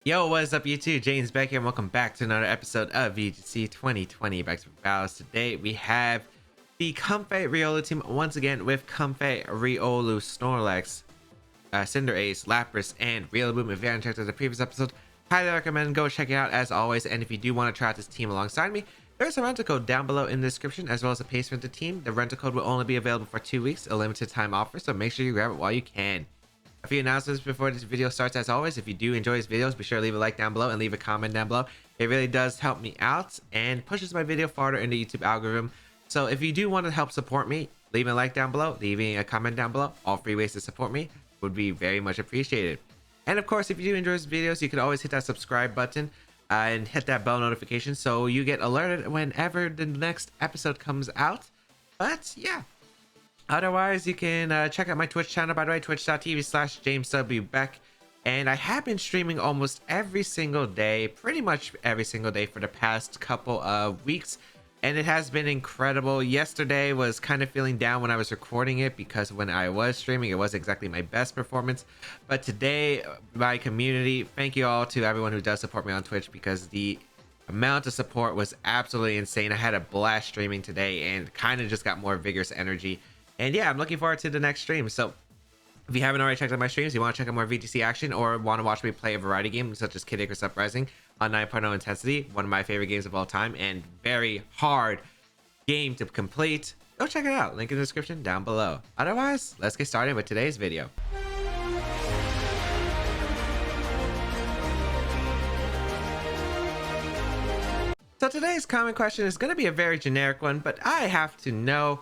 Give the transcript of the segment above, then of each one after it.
Yo, what is up YouTube? James Baek here and welcome back to another episode of VGC 2020 Baek Battles. Today we have the Comfey Riolu team once again with Comfey, Riolu, Snorlax, Cinderace, Lapras, and Riolu. If you haven't checked out the previous episode, highly recommend go check it out as always. And if you do want to try out this team alongside me, there's a rental code down below in the description as well as a paste rent the team. The rental code will only be available for 2 weeks, a limited time offer, so make sure you grab it while you can. A few announcements before this video starts. As always, if you do enjoy these videos, be sure to leave a like down below and leave a comment down below. It really does help me out and pushes my video farther in the YouTube algorithm. So if you do want to help support me, leaving a like down below, leaving a comment down below, all 3 ways to support me would be very much appreciated. And of course, if you do enjoy these videos, you can always hit that subscribe button and hit that bell notification so you get alerted whenever the next episode comes out. But yeah, otherwise, you can check out my Twitch channel, by the way, twitch.tv/JamesWBeck. And I have been streaming almost every single day, pretty much every single day for the past couple of weeks. And it has been incredible. Yesterday was kind of feeling down when I was recording it because when I was streaming, it wasn't exactly my best performance. But today, my community, thank you all to everyone who does support me on Twitch because the amount of support was absolutely insane. I had a blast streaming today and kind of just got more vigorous energy. And yeah, I'm looking forward to the next stream. So if you haven't already checked out my streams, you want to check out more VGC action or want to watch me play a variety game such as Kid Icarus Uprising on 9.0 intensity, one of my favorite games of all time and very hard game to complete, go check it out. Link in the description down below. Otherwise, let's get started with today's video. So today's comment question is going to be a very generic one, but I have to know,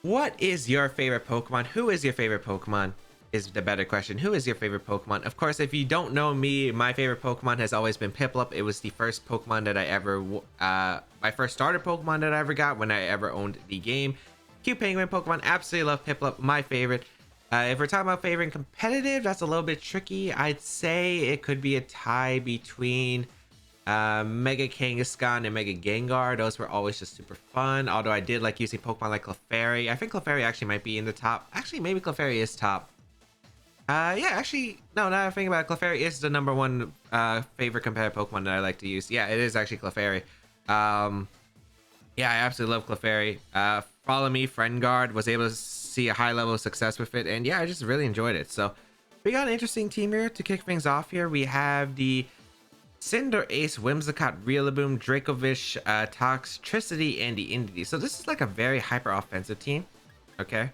what is your favorite Pokemon? Who is your favorite Pokemon? Is the better question. Who is your favorite Pokemon? Of course, if you don't know me, my favorite Pokemon has always been Piplup. It was the first Pokemon that I ever, my first starter Pokemon that I ever got when I ever owned the game. Cute Penguin Pokemon, absolutely love Piplup, my favorite. If we're talking about favorite competitive, that's a little bit tricky. I'd say it could be a tie between Mega Kangaskhan and Mega Gengar. Those were always just super fun, although I did like using Pokemon like Clefairy. I think Clefairy actually might be in the top. Actually, maybe Clefairy is top. Yeah, actually, no, now that I think about it, Clefairy is the #1 favorite competitive Pokemon that I like to use. Yeah, it is actually Clefairy. Yeah, I absolutely love Clefairy. Follow Me, Friend Guard, was able to see a high level of success with it, and yeah, I just really enjoyed it. So we got an interesting team here to kick things off here. We have the Cinderace, Whimsicott, Riolu, Dracovish, Toxtricity, and the Indeedee. So this is like a very hyper offensive team. Okay.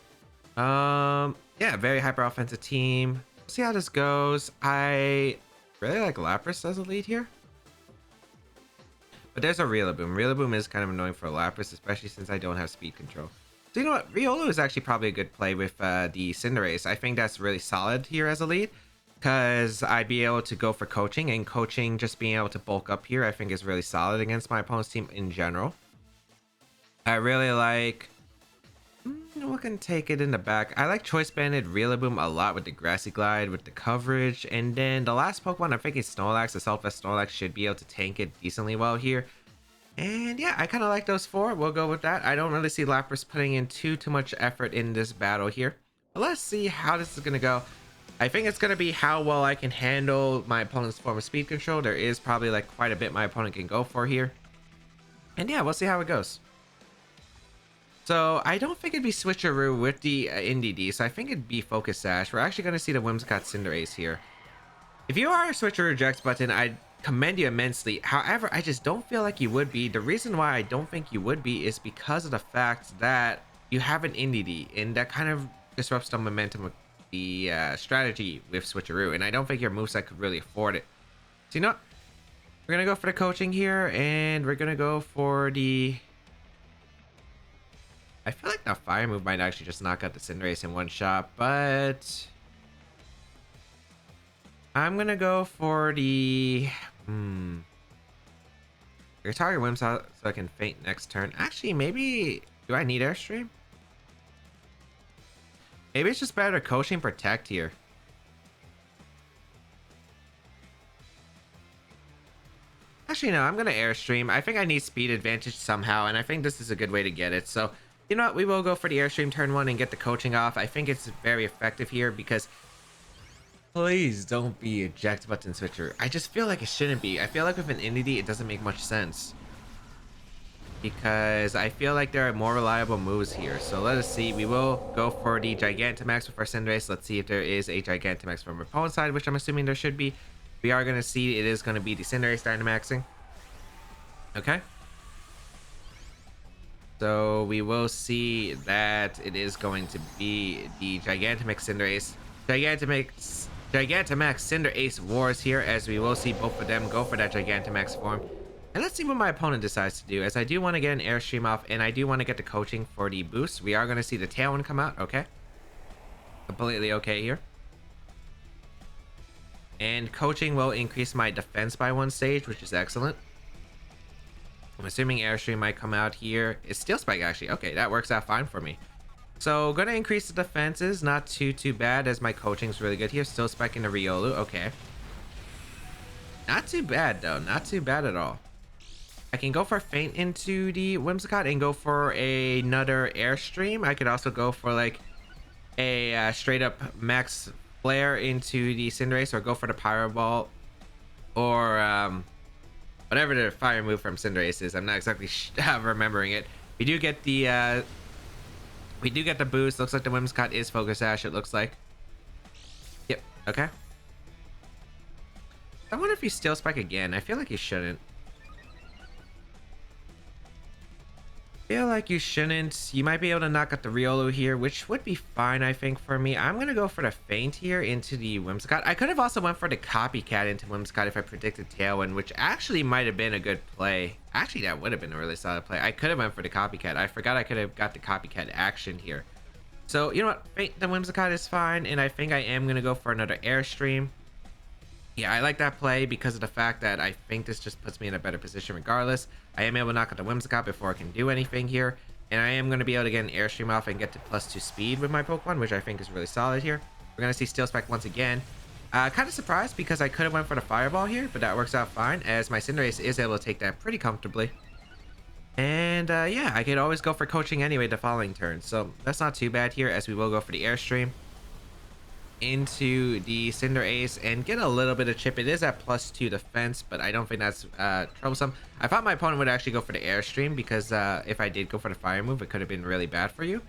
Yeah, very hyper offensive team. See how this goes. I really like Lapras as a lead here. But there's a Riolu. Riolu is kind of annoying for Lapras, especially since I don't have speed control. So you know what? Riolu is actually probably a good play with the Cinderace. I think that's really solid here as a lead, because I'd be able to go for coaching, and coaching, just being able to bulk up here, I think is really solid against my opponent's team in general. I really like, we can take it in the back. I like Choice Banded Riolu a lot with the Grassy Glide, with the coverage. And then the last Pokemon, I'm thinking Snorlax. The Southwest Snorlax should be able to tank it decently well here. And yeah, I kind of like those 4. We'll go with that. I don't really see Lapras putting in too much effort in this battle here. But let's see how this is going to go. I think it's going to be how well I can handle my opponent's form of speed control. There is probably like quite a bit my opponent can go for here. And yeah, we'll see how it goes. So I don't think it'd be switcheroo with the Indeedee, so I think it'd be Focus Sash. We're actually going to see the Whimsicott Cinderace here. If you are a switcheroo rejects button, I commend you immensely. However, I just don't feel like you would be. The reason why I don't think you would be is because of the fact that you have an Indeedee, and that kind of disrupts the momentum of the strategy with switcheroo, and I don't think your moveset could really afford it. So you know what? We're going to go for the coaching here, and we're going to go for the... I feel like the fire move might actually just knock out the Cinderace in one shot, but I'm gonna go for the your target Whim so I can faint next turn. Actually, maybe do I need Airstream? Maybe it's just better to coaching protect here. Actually, no, I'm gonna Airstream. I think I need speed advantage somehow, and I think this is a good way to get it. So you know what, we will go for the Airstream turn 1 and get the coaching off. I think it's very effective here because Please don't be eject button switcher. I just feel like it shouldn't be. I feel like with an entity, it doesn't make much sense. Because I feel like there are more reliable moves here. So let us see. We will go for the Gigantamax with our Cinderace. Let's see if there is a Gigantamax from our opponent's side, which I'm assuming there should be. We are going to see it is going to be the Cinderace Dynamaxing. Okay. So we will see that it is going to be the Gigantamax Cinderace. Gigantamax Cinderace Wars here, as we will see both of them go for that Gigantamax form. And let's see what my opponent decides to do, as I do want to get an Airstream off, and I do want to get the coaching for the boost. We are going to see the Tailwind come out. Okay. Completely okay here. And coaching will increase my defense by 1 stage, which is excellent. I'm assuming Airstream might come out here. It's Steel Spike, actually. Okay, that works out fine for me. So, gonna increase the defenses. Not too bad, as my coaching's really good here. Still spiking the Riolu. Okay. Not too bad, though. Not too bad at all. I can go for Feint into the Whimsicott and go for another Airstream. I could also go for, like, a straight up Max Flare into the Cinderace, or go for the Pyro Ball, or, whatever the fire move from Cinderace is. I'm not exactly remembering it. We do get the boost. Looks like the Whimsicott is Focus Sash, it looks like. Yep, okay. I wonder if you Steel Spike again. I feel like you shouldn't. You might be able to knock out the Riolu here, which would be fine, I think, for me. I'm gonna go for the Feint here into the Whimsicott. I could have also went for the Copycat into Whimsicott if I predicted Tailwind, which actually might have been a good play. Actually, that would have been a really solid play. I could have went for the Copycat. I forgot I could have got the Copycat action here. So, you know what? Feint the Whimsicott is fine, and I think I am gonna go for another Airstream. Yeah, I like that play because of the fact that I think this just puts me in a better position regardless. I am able to knock out the Whimsicott before I can do anything here. And I am going to be able to get an Airstream off and get to +2 speed with my Pokemon, which I think is really solid here. We're going to see Steel Spike once again. Kind of surprised because I could have went for the Fireball here, but that works out fine, as my Cinderace is able to take that pretty comfortably. And yeah, I could always go for coaching anyway the following turn. So that's not too bad here, as we will go for the Airstream into the Cinderace and get a little bit of chip. It is at +2 defense, but I don't think that's troublesome. I thought my opponent would actually go for the Airstream, because if I did go for the fire move, it could have been really bad for you.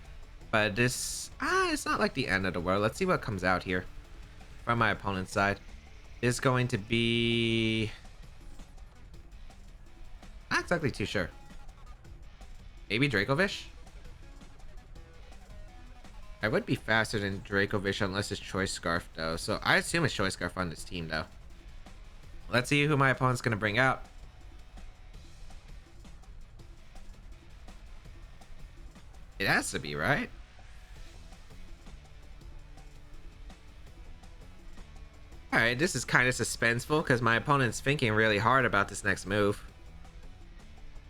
But this it's not like the end of the world. Let's see what comes out here from my opponent's side. It's going to be not exactly too sure. Maybe Dracovish? I would be faster than Dracovish unless it's Choice Scarf, though. So I assume it's Choice Scarf on this team, though. Let's see who my opponent's going to bring out. It has to be, right? Alright, this is kind of suspenseful because my opponent's thinking really hard about this next move.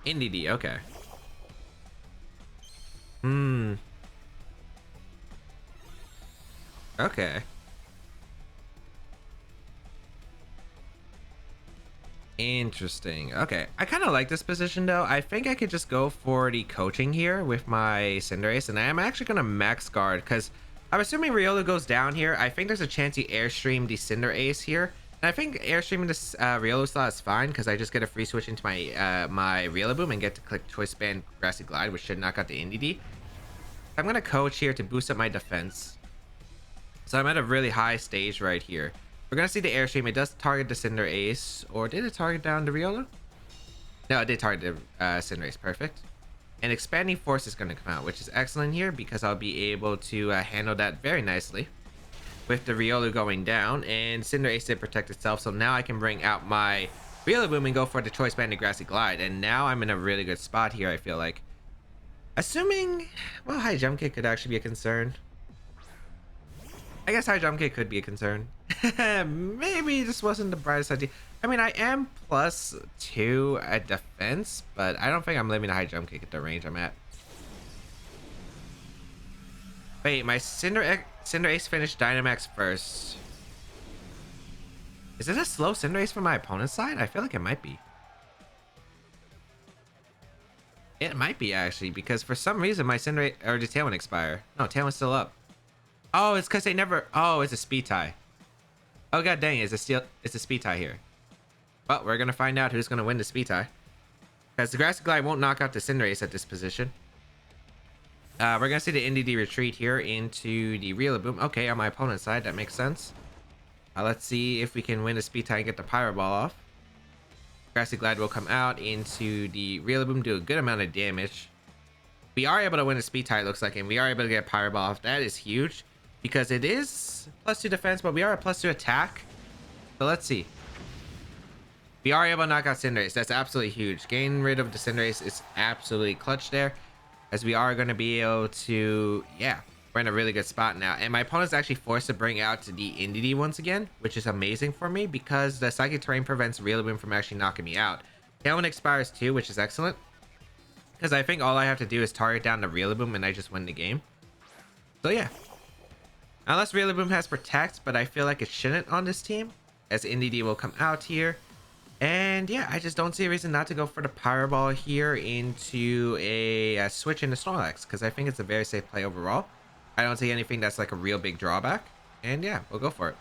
NDD, okay. Okay. Interesting. Okay. I kind of like this position, though. I think I could just go for the coaching here with my Cinderace, and I'm actually going to max guard, because I'm assuming Riolu goes down here. I think there's a chance you Airstream the Cinderace here. And I think Airstreaming this Riolu slot is fine, because I just get a free switch into my my Riolu and get to click Choice Band Grassy Glide, which should knock out the NDD. I'm going to coach here to boost up my defense. So I'm at a really high stage right here. We're going to see the Airstream. It does target the Cinderace. Or did it target down the Riolu? No, it did target the Cinderace. Perfect. And Expanding Force is going to come out, which is excellent here, because I'll be able to handle that very nicely with the Riolu going down. And Cinderace did protect itself. So now I can bring out my Riolu and go for the Choice Band Grassy Glide. And now I'm in a really good spot here, I feel like. Assuming, well, High Jump Kick could actually be a concern. I guess High Jump Kick could be a concern. Maybe this wasn't the brightest idea. I mean, I am +2 at defense, but I don't think I'm leaving a High Jump Kick at the range I'm at. Wait, my Cinderace finished Dynamax first. Is it a slow Cinderace from my opponent's side? I feel like it might be. It might be, actually, because for some reason my Cinderace, or did Tailwind expire? No, Tailwind's still up. Oh, it's because they never... Oh, it's a speed tie. Oh god dang, it's a speed tie here. Well, we're gonna find out who's gonna win the speed tie. Because the Grassy Glide won't knock out the Cinderace at this position. We're gonna see the NDD retreat here into the Riolu. Okay, on my opponent's side, that makes sense. Let's see if we can win the speed tie and get the Pyro Ball off. Grassy Glide will come out into the Riolu, do a good amount of damage. We are able to win a speed tie, it looks like, and we are able to get Pyro Ball off. That is huge because it is +2 defense, but we are a +2 attack. So let's see. We are able to knock out Cinderace. That's absolutely huge. Getting rid of the Cinderace is absolutely clutch there, as we are going to be able to, yeah, we're in a really good spot now. And my opponent's actually forced to bring out the NDD once again, which is amazing for me because the Psychic Terrain prevents Riolu from actually knocking me out. Tailwind expires too, which is excellent. Because I think all I have to do is target down the Riolu and I just win the game. So yeah. Unless Riolu has Protect, but I feel like it shouldn't on this team, as NDD will come out here. And yeah, I just don't see a reason not to go for the Pyro Ball here into a switch into Snorlax, because I think it's a very safe play overall. I don't see anything that's like a real big drawback. And yeah, we'll go for it.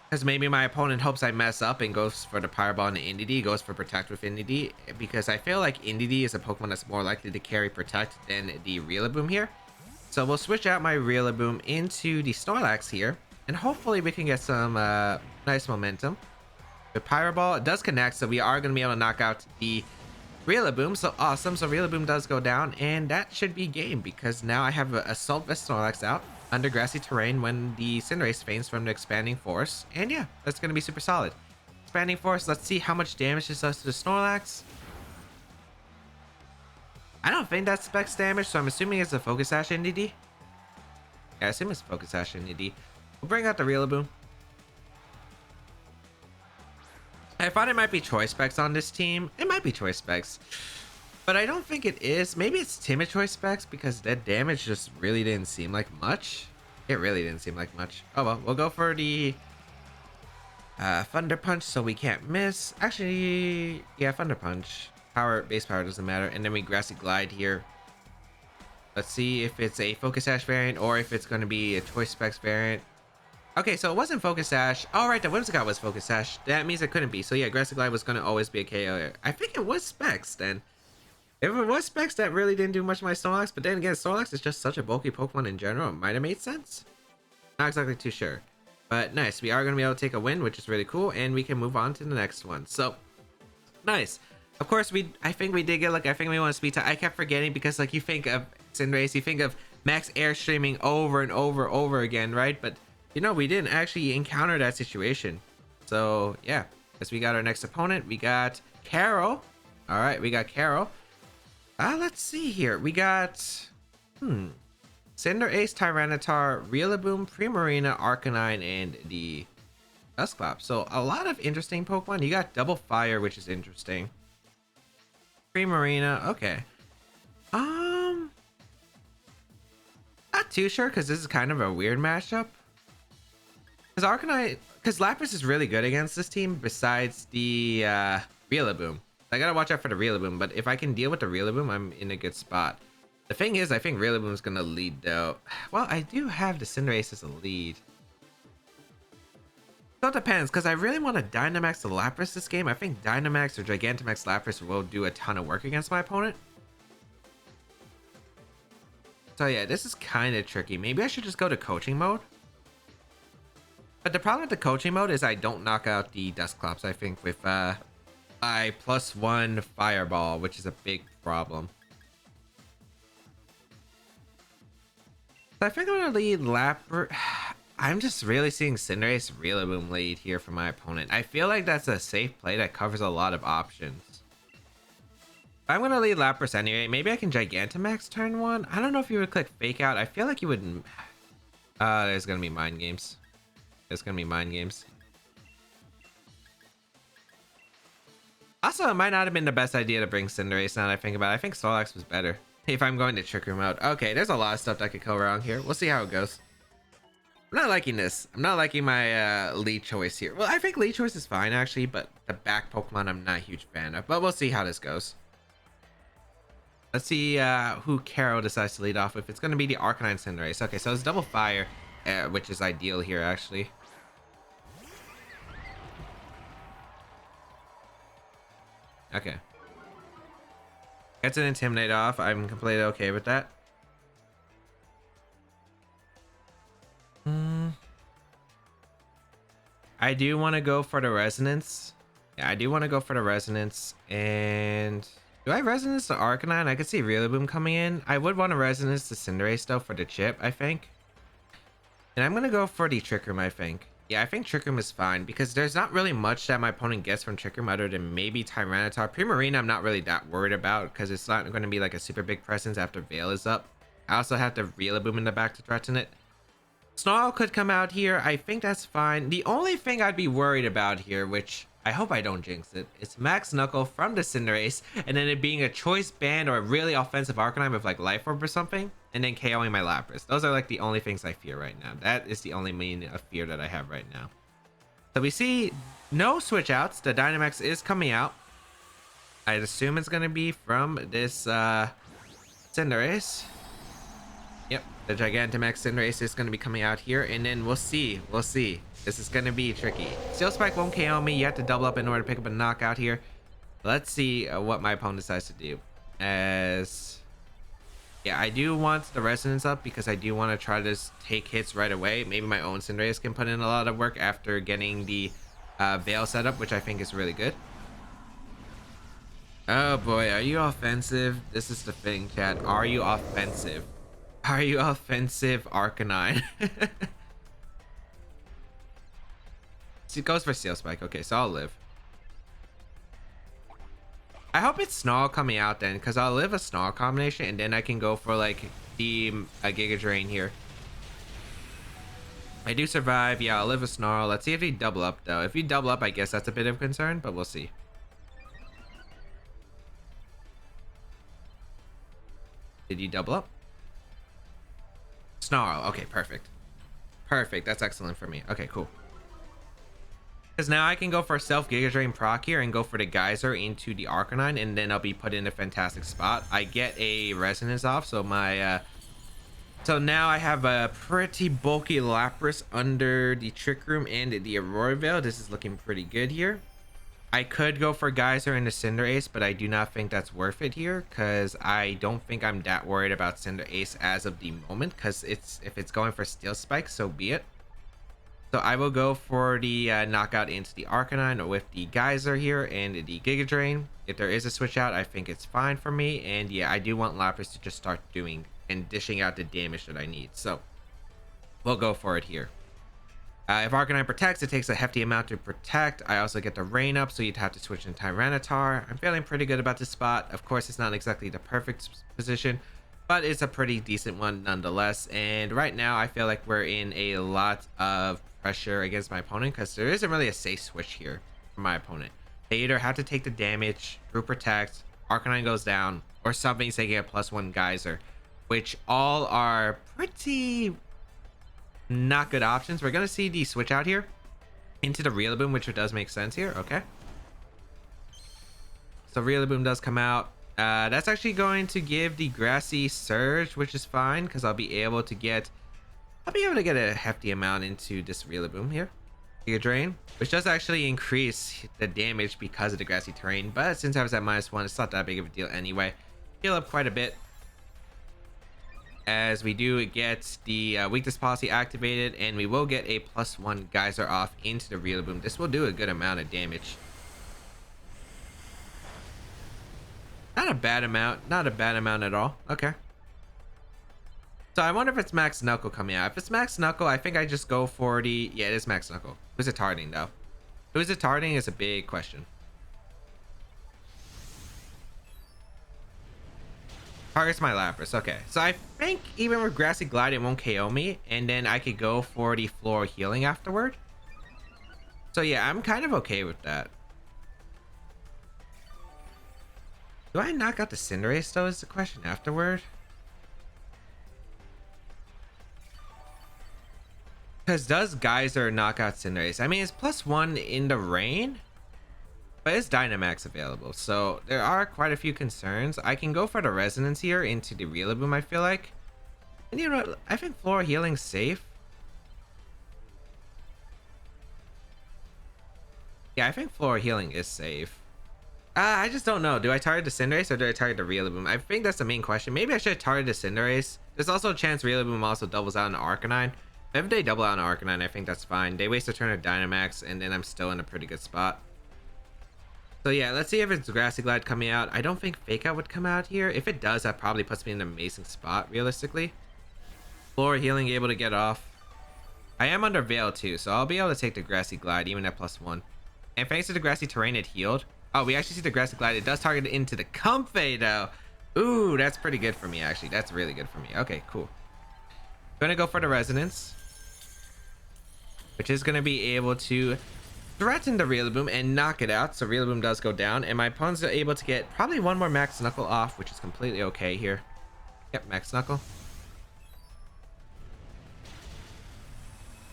Because maybe my opponent hopes I mess up and goes for the Pyro Ball and the NDD, goes for Protect with NDD, because I feel like NDD is a Pokemon that's more likely to carry Protect than the Riolu here. So we'll switch out my Riolu into the Snorlax here, and hopefully we can get some nice momentum. The Pyro Ball does connect, so we are going to be able to knock out the Riolu. So awesome. So Riolu does go down, and that should be game, because now I have a Assault Vest Snorlax out under grassy terrain when the Cinderace feints from the Expanding Force. And yeah, that's going to be super solid. Expanding Force, let's see how much damage this does to the Snorlax. I don't think that's specs damage, so I'm assuming it's a Focus Sash NDD. Yeah, I assume it's Focus Sash NDD. We'll bring out the Riolu. I thought it might be Choice Specs on this team. It might be Choice Specs, but I don't think it is. Maybe it's Timid Choice Specs, because that damage just really didn't seem like much. It really didn't seem like much. Oh well, we'll go for the Thunder Punch so we can't miss. Actually, yeah, Thunder Punch. Base power doesn't matter. And then we Grassy Glide here. Let's see if it's a Focus Sash variant or if it's going to be a Choice Specs variant. Okay, so it wasn't Focus Sash. All right, the Whimsicott was Focus Sash. That means it couldn't be. So yeah, Grassy Glide was going to always be a KO. I think it was Specs then. If it was Specs, that really didn't do much to my Snorlax. But then again, Snorlax is just such a bulky Pokemon in general. It might have made sense. Not exactly too sure. But nice. We are going to be able to take a win, which is really cool. And we can move on to the next one. So, nice. Of course, I think we did get, like, I think we want to speed tie. I kept forgetting because, like, you think of Cinderace, you think of max airstreaming over and over again, right? But you know, we didn't actually encounter that situation. So yeah, because we got our next opponent. We got Carol. All right, we got Carol. Let's see here. We got Cinderace, Tyranitar, Riolu, Primarina, Arcanine, and the Dusclops. So a lot of interesting Pokemon. You got Double Fire, which is interesting. Primarina, okay. Not too sure, because this is kind of a weird matchup. Because Arcanine, because Lapras is really good against this team besides the Riolu. I gotta watch out for the Riolu, but if I can deal with the Riolu, I'm in a good spot. The thing is, I think Riolu is gonna lead though. Well, I do have the Cinderace as a lead. So it depends, because I really want to Dynamax the Lapras this game. I think Dynamax or Gigantamax Lapras will do a ton of work against my opponent. So yeah, this is kind of tricky. Maybe I should just go to coaching mode. But the problem with the coaching mode is I don't knock out the Dusclops, I think, with my +1 Fireball, which is a big problem. So I think I'm going to lead Lapras. I'm just really seeing Cinderace Riolu lead here for my opponent. I feel like that's a safe play that covers a lot of options. I'm going to lead Lapras anyway. Maybe I can Gigantamax turn 1. I don't know if you would click Fake Out. I feel like you wouldn't. There's going to be Mind Games. It's gonna be Mind Games. Also, it might not have been the best idea to bring Cinderace now that I think about it. I think Snorlax was better if I'm going to Trick Room mode. Okay, there's a lot of stuff that could go wrong here. We'll see how it goes. I'm not liking this. I'm not liking my lead choice here. Well, I think lead choice is fine actually, but the back Pokemon I'm not a huge fan of. But we'll see how this goes. Let's see who Carol decides to lead off with. It's going to be the Arcanine Cinderace. Okay, so it's Double Fire. which is ideal here actually. Okay. Gets an Intimidate off. I'm completely okay with that. I do want to go for the Resonance. Yeah, I do want to go for the Resonance. And do I Resonance the Arcanine? I could see Riolu coming in. I would want to Resonance the Cinderace though for the chip, I think. And I'm going to go for the Trick Room, I think. Yeah, I think Trick Room is fine because there's not really much that my opponent gets from Trick Room other than maybe Tyranitar. Primarina, I'm not really that worried about because it's not going to be like a super big presence after Veil is up. I also have the Riolu in the back to threaten it. Snarl could come out here. I think that's fine. The only thing I'd be worried about here, which I hope I don't jinx it, is Max Knuckle from the Cinderace, and then it being a choice band or a really offensive Arcanine with like Life Orb or something, and then KOing my Lapras. Those are like the only things I fear right now. That is the only main fear that I have right now. So we see no switch outs. The Dynamax is coming out. I'd assume it's going to be from this Cinderace. Yep, the Gigantamax Cinderace is going to be coming out here, and then we'll see. This is going to be tricky. Steel Spike won't KO me. You have to double up in order to pick up a knockout here. Let's see what my opponent decides to do. As yeah, I do want the Resonance up because I do want to try to take hits right away. Maybe my own Cinderace can put in a lot of work after getting the Veil setup, which I think is really good. Oh boy, are you offensive? This is the thing, chat. Are you offensive? Are you offensive, Arcanine? It goes for Steel Spike. Okay, so I'll live. I hope it's Snarl coming out then, because I'll live a Snarl combination, and then I can go for like the Giga Drain here. I do survive. Yeah, I'll live a Snarl. Let's see if he double up though. If he double up, I guess that's a bit of concern, but we'll see. Did you double up? Snarl. Okay, perfect. Perfect. That's excellent for me. Okay, cool. Because now I can go for self Giga Drain proc here and go for the Geyser into the Arcanine, and then I'll be put in a fantastic spot. I get a Resonance off, so my so now I have a pretty bulky Lapras under the Trick Room and the Aurora Veil. This is looking pretty good here. I could go for Geyser and the Cinderace, but I do not think that's worth it here because I don't think I'm that worried about Cinderace as of the moment, because if it's going for Steel Spike, so be it. So I will go for the knockout into the Arcanine with the Geyser here and the Giga Drain. If there is a switch out, I think it's fine for me. And yeah, I do want Lapras to just start doing and dishing out the damage that I need. So we'll go for it here. If Arcanine protects, it takes a hefty amount to protect. I also get the Rain up, so you'd have to switch in Tyranitar. I'm feeling pretty good about this spot. Of course, it's not exactly the perfect position, but it's a pretty decent one nonetheless. And right now, I feel like we're in a lot of pressure against my opponent because there isn't really a safe switch here for my opponent. They either have to take the damage, Group Protect, Arcanine goes down, or something's taking a +1 Geyser, which all are pretty not good options. We're gonna see the switch out here into the Riolu, which does make sense here. Okay, so Riolu does come out. That's actually going to give the Grassy Surge, which is fine because I'll be able to get a hefty amount into this Riolu here. Giga Drain, which does actually increase the damage because of the grassy terrain, but since I was at -1, it's not that big of a deal anyway. Heal up quite a bit as we do get the weakness policy activated, and we will get a +1 Geyser off into the Riolu. This will do a good amount of damage. Not a bad amount, not a bad amount at all. Okay. So I wonder if it's Max Knuckle coming out. If it's Max Knuckle, I think I just go for the... Yeah, it is Max Knuckle. Who's it targeting, though? Who's it targeting is a big question. Targets my Lapras. Okay. So I think even with Grassy Glide, it won't KO me. And then I could go for the Floral Healing afterward. So yeah, I'm kind of okay with that. Do I knock out the Cinderace, though, is the question afterward? Because does Geyser knock out Cinderace? I mean, it's +1 in the rain, but it's Dynamax available. So there are quite a few concerns. I can go for the Resonance here into the Riolu, I feel like. And you know what? I think Floral Healing's safe. Yeah, I think floor healing is safe. I just don't know. Do I target the Cinderace or do I target the Riolu? I think that's the main question. Maybe I should target the Cinderace. There's also a chance Riolu also doubles out in Arcanine. If they double out in Arcanine, I think that's fine. They waste a turn of Dynamax, and then I'm still in a pretty good spot. So yeah, let's see if it's Grassy Glide coming out. I don't think Fake Out would come out here. If it does, that probably puts me in an amazing spot, realistically. Floor healing able to get off. I am under Veil too, so I'll be able to take the Grassy Glide, even at +1. And thanks to the Grassy Terrain, it healed. Oh, we actually see the Grassy Glide. It does target into the Comfey though. Ooh, that's pretty good for me, actually. That's really good for me. Okay, cool. Gonna go for the Resonance, which is gonna be able to threaten the Riolu and knock it out. So Riolu does go down, and my opponents are able to get probably one more Max Knuckle off, which is completely okay here. Yep, Max Knuckle.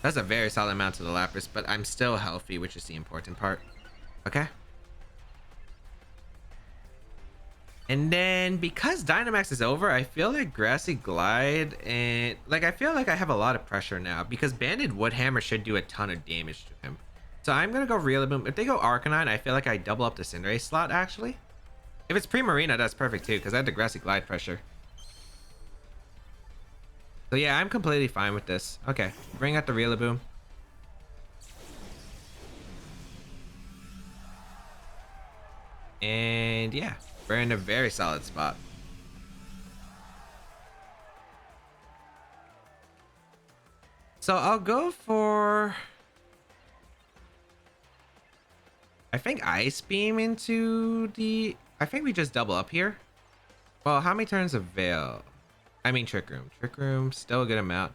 That's a very solid amount to the Lapras, but I'm still healthy, which is the important part. Okay. And then because Dynamax is over, I feel like Grassy Glide and I feel like I have a lot of pressure now because Banded Woodhammer should do a ton of damage to him. So I'm gonna go Riolu. If they go Arcanine, I feel like I double up the Cinderace slot actually. If it's Primarina, that's perfect too because I had the Grassy Glide pressure. So yeah, I'm completely fine with this. Okay, bring out the Riolu. And yeah, we're in a very solid spot. So I'll go for, I think Ice Beam into the, I think we just double up here. Well, how many turns of Veil? I mean Trick Room. Trick Room, still a good amount.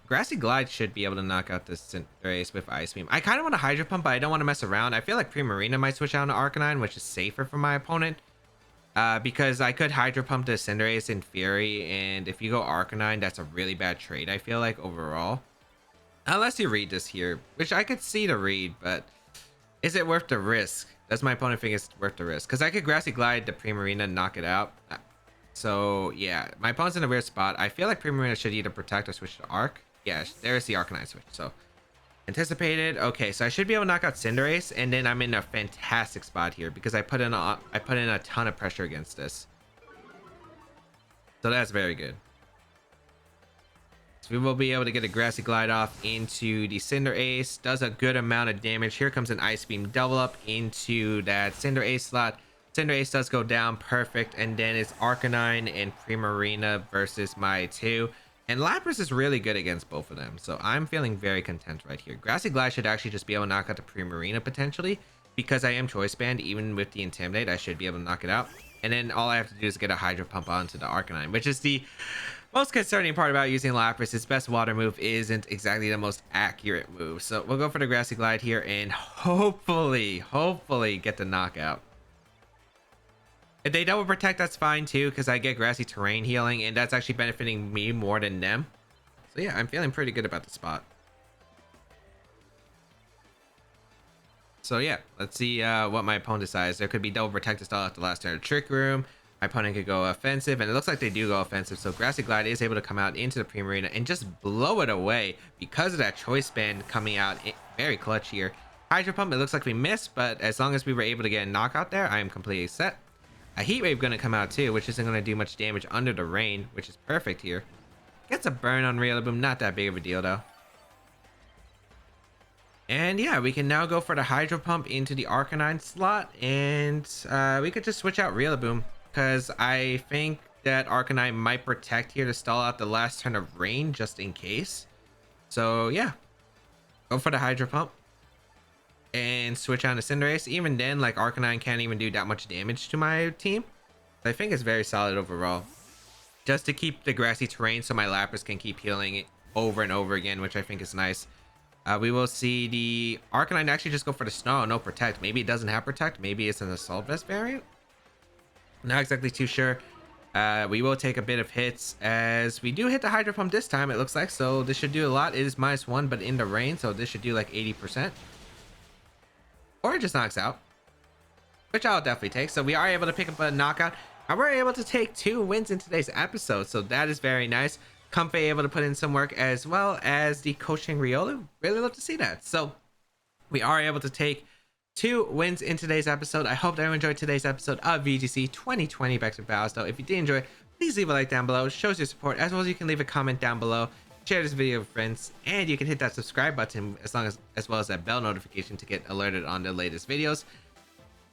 Grassy Glide should be able to knock out this Cinderace with Ice Beam. I kind of want to Hydro Pump, but I don't want to mess around. I feel like Primarina might switch out to Arcanine, which is safer for my opponent. Because I could Hydro Pump the Cinderace in Fury, and if you go Arcanine, that's a really bad trade, I feel like, overall. Unless you read this here, which I could see to read, but is it worth the risk? Does my opponent think it's worth the risk? Because I could Grassy Glide the Primarina and knock it out. So, yeah, my opponent's in a weird spot. I feel like Primarina should either Protect or switch to Arc. Yeah, there's the Arcanine switch. So, anticipated. Okay, so I should be able to knock out Cinderace, and then I'm in a fantastic spot here because I put in a ton of pressure against this. So that's very good. So we will be able to get a Grassy Glide off into the Cinderace. Does a good amount of damage. Here comes an Ice Beam double up into that Cinderace slot. Cinderace does go down, perfect, and then it's Arcanine and Primarina versus my two. And Lapras is really good against both of them, so I'm feeling very content right here. Grassy Glide should actually just be able to knock out the Primarina potentially, because I am Choice Band. Even with the Intimidate, I should be able to knock it out. And then all I have to do is get a Hydro Pump onto the Arcanine, which is the most concerning part about using Lapras. Its best water move isn't exactly the most accurate move. So we'll go for the Grassy Glide here and hopefully get the knockout. If they double protect, that's fine too, because I get Grassy Terrain healing, and that's actually benefiting me more than them. So yeah, I'm feeling pretty good about the spot. So yeah, let's see what my opponent decides. There could be double protect to stall at the last turn of Trick Room. My opponent could go offensive, and it looks like they do go offensive. So Grassy Glide is able to come out into the Primarina and just blow it away because of that Choice Band coming out very clutch here. Hydro Pump, it looks like we missed, but as long as we were able to get a knockout there, I am completely set. A Heat Wave gonna come out too, which isn't gonna do much damage under the rain, which is perfect here. Gets a burn on Riolu, not that big of a deal though. And yeah, we can now go for the Hydro Pump into the Arcanine slot, and we could just switch out Riolu, because I think that Arcanine might protect here to stall out the last turn of rain just in case. So yeah, go for the Hydro Pump and switch on to Cinderace. Even then, like, Arcanine can't even do that much damage to my team. I think it's very solid overall. Just to keep the Grassy Terrain so my Lapras can keep healing it over and over again, which I think is nice. We will see the Arcanine actually just go for the Snow, no Protect. Maybe it doesn't have Protect. Maybe it's an Assault Vest variant. Not exactly too sure. We will take a bit of hits as we do hit the Hydro Pump this time, it looks like. So this should do a lot. It is -1, but in the rain, so this should do like 80%. Or it just knocks out, which I'll definitely take. So we are able to pick up a knockout, and we're able to take 2 wins in today's episode. So that is very nice. Comfey able to put in some work, as well as the coaching Riolu. Really love to see that. So we are able to take 2 wins in today's episode. I hope that you enjoyed today's episode of VGC 2020 Back Battles. Though, if you did enjoy, please leave a like down below. It shows your support, as well as you can leave a comment down below. Share this video with friends, and you can hit that subscribe button as well as that bell notification to get alerted on the latest videos.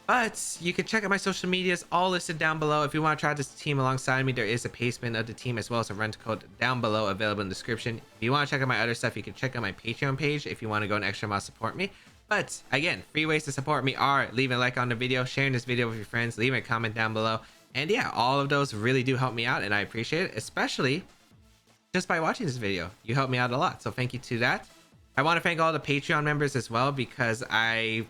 But you can check out my social medias, all listed down below. If you want to try this team alongside me, there is a placement of the team as well as a rent code down below available in the description. If you want to check out my other stuff, you can check out my Patreon page if you want to go an extra mile support me. But again, free ways to support me are leaving a like on the video, sharing this video with your friends, leaving a comment down below. And yeah, all of those really do help me out, and I appreciate it, especially just by watching this video. You help me out a lot, so thank you to that. I want to thank all the Patreon members as well, because I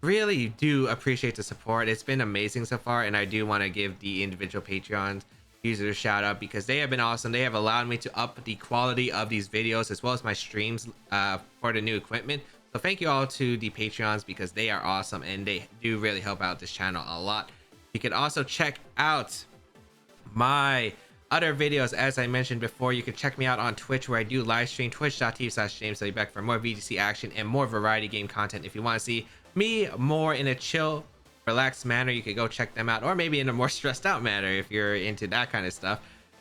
really do appreciate the support. It's been amazing so far, and I do want to give the individual Patreon users a shout out because they have been awesome. They have allowed me to up the quality of these videos as well as my streams for the new equipment. So thank you all to the Patreons because they are awesome and they do really help out this channel a lot. You can also check out my other videos. As I mentioned before, you can check me out on Twitch, where I do live stream, twitch.tv/JamesWBeck, for more VGC action and more variety game content. If you want to see me more in a chill, relaxed manner, you could go check them out, or maybe in a more stressed out manner if you're into that kind of stuff.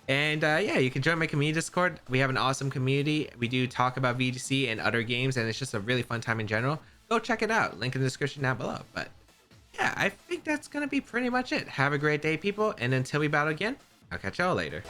And yeah, you can join my community Discord. We have an awesome community. We do talk about VGC and other games, and it's just a really fun time in general. Go check it out, link in the description down below. But yeah, I think that's gonna be pretty much it. Have a great day, people, and until we battle again, I'll catch y'all later.